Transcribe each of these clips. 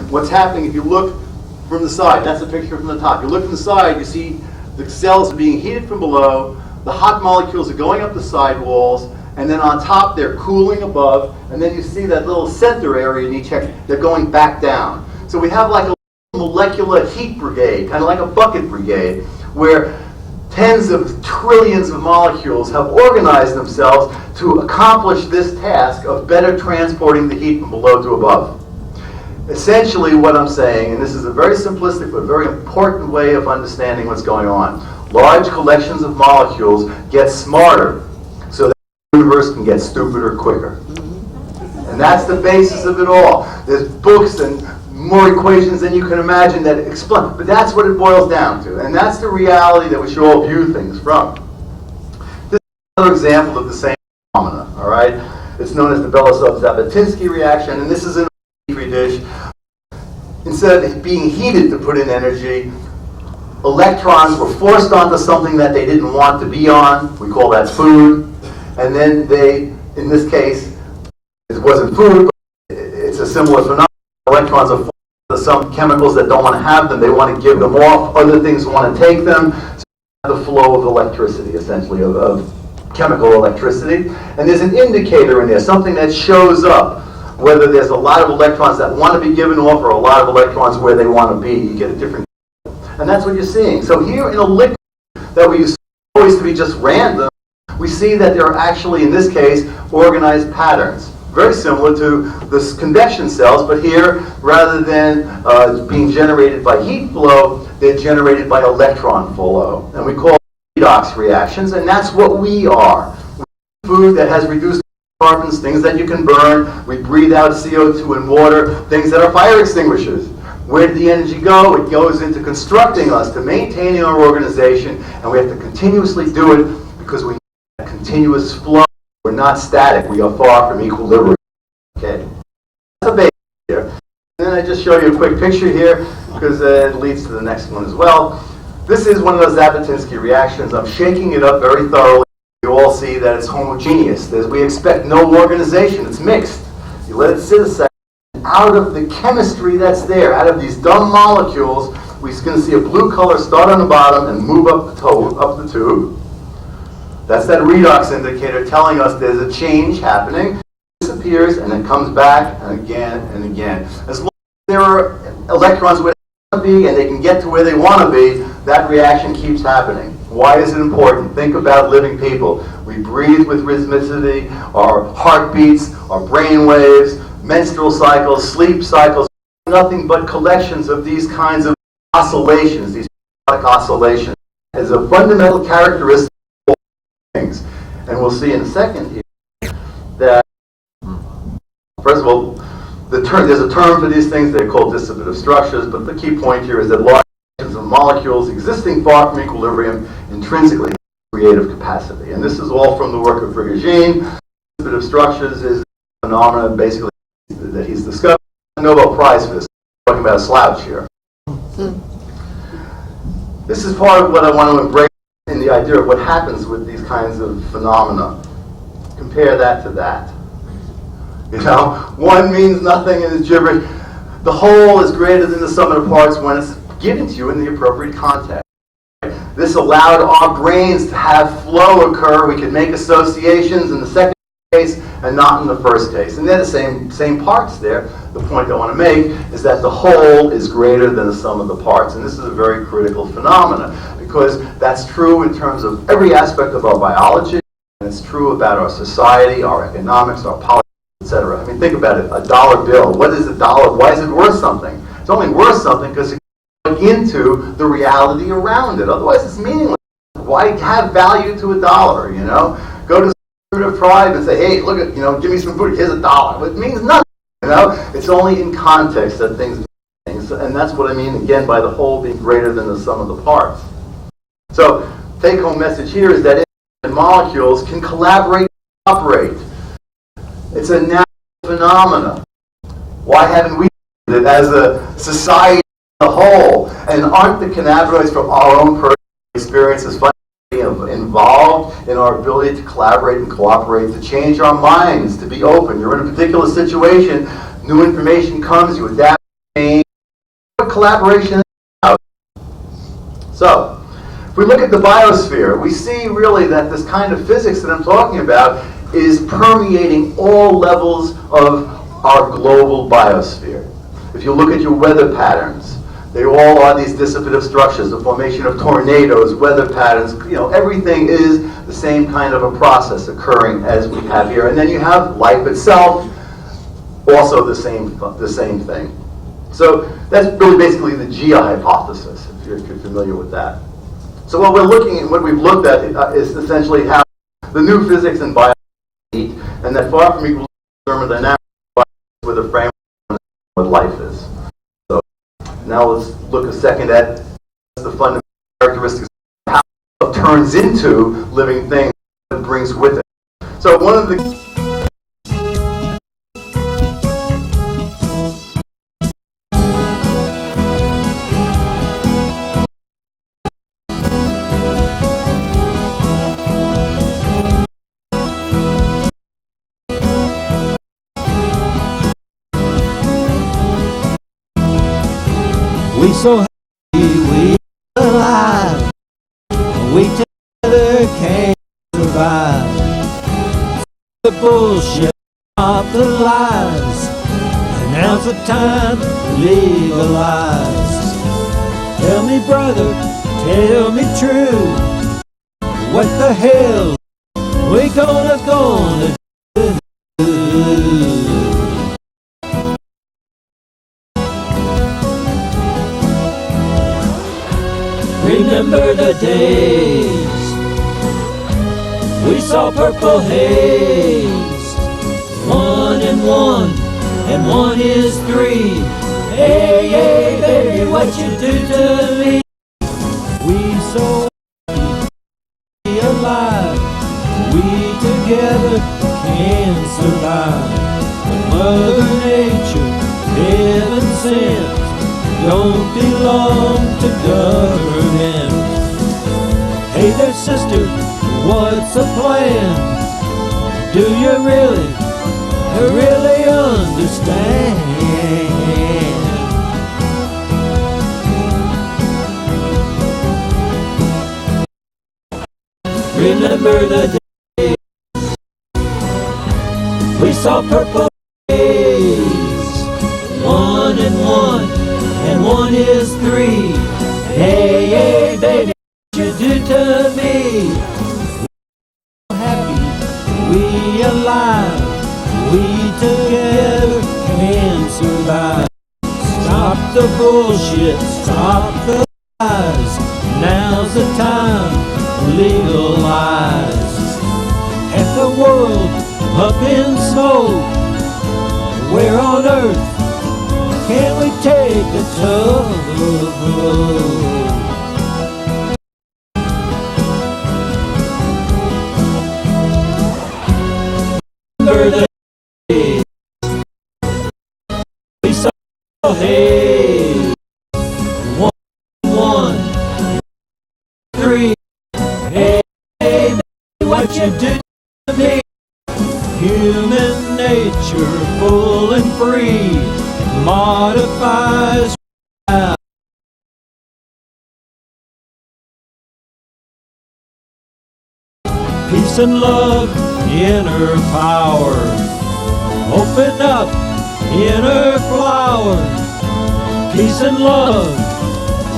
what's happening, if you look from the side, that's a picture from the top. You look from the side, you see the cells are being heated from below, the hot molecules are going up the side walls, and then on top they're cooling above, and then you see that little center area in each hex, they're going back down. So we have like a molecular heat brigade, kind of like a bucket brigade, where tens of trillions of molecules have organized themselves to accomplish this task of better transporting the heat from below to above. Essentially what I'm saying, and this is a very simplistic but very important way of understanding what's going on, large collections of molecules get smarter so that the universe can get stupider quicker. And that's the basis of it all. There's books and more equations than you can imagine that explain, but that's what it boils down to. And that's the reality that we should all view things from. This is another example of the same phenomena, all right? It's known as the Belousov-Zhabotinsky reaction, and this is in a petri dish. Instead of being heated to put in energy, electrons were forced onto something that they didn't want to be on. We call that food. And then they, in this case, it wasn't food, but it's a similar phenomenon. Electrons are forced into some chemicals that don't want to have them. They want to give them off. Other things want to take them. So the flow of electricity, essentially, of chemical electricity. And there's an indicator in there, something that shows up, whether there's a lot of electrons that want to be given off or a lot of electrons where they want to be. You get a different, and that's what you're seeing. So here in a liquid that we used always to be just random, we see that there are actually, in this case, organized patterns. Very similar to the convection cells, but here, rather than being generated by heat flow, they're generated by electron flow. And we call it redox reactions, and that's what we are. Food that has reduced carbons, things that you can burn. We breathe out CO2 and water, things that are fire extinguishers. Where did the energy go? It goes into constructing us, to maintaining our organization, and we have to continuously do it because we need a continuous flow. We're not static. We are far from equilibrium. Okay, that's a basic here. And then I just show you a quick picture here because it leads to the next one as well. This is one of those Zhabotinsky reactions. I'm shaking it up very thoroughly. You all see that it's homogeneous. We expect no organization. It's mixed. You let it sit a second. Out of the chemistry that's there, out of these dumb molecules, we're going to see a blue color start on the bottom and move up the tube. That's that redox indicator telling us there's a change happening. It disappears and it comes back and again and again. As long as there are electrons where they want to be and they can get to where they want to be, that reaction keeps happening. Why is it important? Think about living people. We breathe with rhythmicity, our heartbeats, our brain waves, menstrual cycles, sleep cycles, nothing but collections of these kinds of oscillations, these periodic oscillations, as a fundamental characteristic of things. And we'll see in a second here that, first of all, there's a term for these things. They're called dissipative structures, but the key point here is that large of molecules existing far from equilibrium intrinsically have creative capacity. And this is all from the work of Prigogine. Dissipative structures is a phenomenon basically that he's discovered. A Nobel Prize for this. I'm talking about a slouch here. This is part of what I want to embrace in the idea of what happens with these kinds of phenomena. Compare that to that. You know, one means nothing and is gibberish. The whole is greater than the sum of the parts when it's given to you in the appropriate context. This allowed our brains to have flow occur. We could make associations in the second case and not in the first case. And they're the same parts there. The point I want to make is that the whole is greater than the sum of the parts. And this is a very critical phenomenon because that's true in terms of every aspect of our biology, and it's true about our society, our economics, our politics, etc. I mean, think about it. A dollar bill. What is a dollar? Why is it worth something? It's only worth something because it goes into the reality around it. Otherwise, it's meaningless. Why have value to a dollar, you know? Go to a tribe and say, hey, look at, give me some food. Here's a dollar. But it means nothing, you know? It's only in context that things mean things. And that's what I mean, again, by the whole being greater than the sum of the parts. So, take-home message here is that molecules can collaborate and operate. It's a natural phenomenon. Why haven't we done it as a society as a whole? And aren't the cannabinoids from our own personal experiences involved in our ability to collaborate and cooperate, to change our minds, to be open? You're in a particular situation, new information comes, you adapt, what collaboration is about. So, if we look at the biosphere, we see really that this kind of physics that I'm talking about is permeating all levels of our global biosphere. If you look at your weather patterns, they all are these dissipative structures, the formation of tornadoes, weather patterns, everything is the same kind of a process occurring as we have here. And then you have life itself, also the same thing. So that's really basically the Gia hypothesis, if you're familiar with that. So what we've looked at is essentially how the new physics and biology meet, and that far from equal thermodynamics with a framework of what life is. So now let's look a second at the fundamental characteristics of how it turns into living things that it brings with it. So one of the we so happy we alive, we together can survive. The bullshit, not the lies, and now's the time to legalize. Tell me brother, tell me true, what the hell we gonna do? Remember the days we saw purple haze. 1 and 1 is 3. Hey, hey, baby, what you do to me? We so happy alive, we together can survive. Mother Nature, heaven sent, don't belong to government. Hey there, sister, what's the plan? Do you really understand? Remember the day we saw purple haze. 1 and 1 is 3. Hey, hey, baby, what you do to me? We're happy, we alive, we together can survive. Stop the bullshit, stop the lies, now's the time to legalize. Half the world up in smoke, where on earth can we take a tour? Remember the days we saw haze. 1, 3. Hey, hey, baby, what you do to me? Human nature, full and free, modifies peace and love, inner power. Open up, inner flower. Peace and love,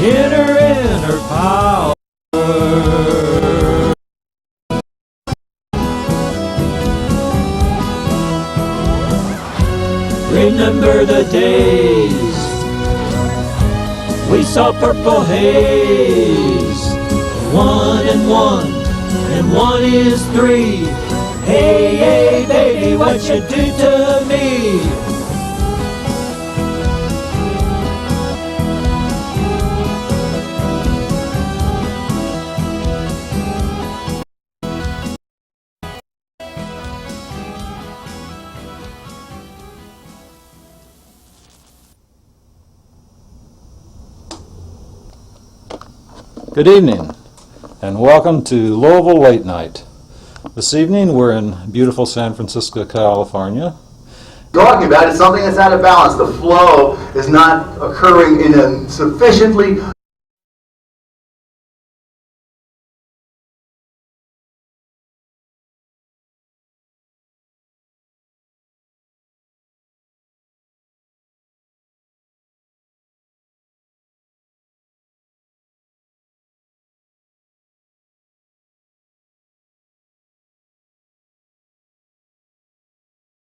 inner power. Remember the days we saw purple haze. 1 and 1 is 3. Hey, hey, baby, what you do to me? Good evening, and welcome to Louisville Late Night. This evening we're in beautiful San Francisco, California, Talking about is something that's out of balance. The flow is not occurring in a sufficiently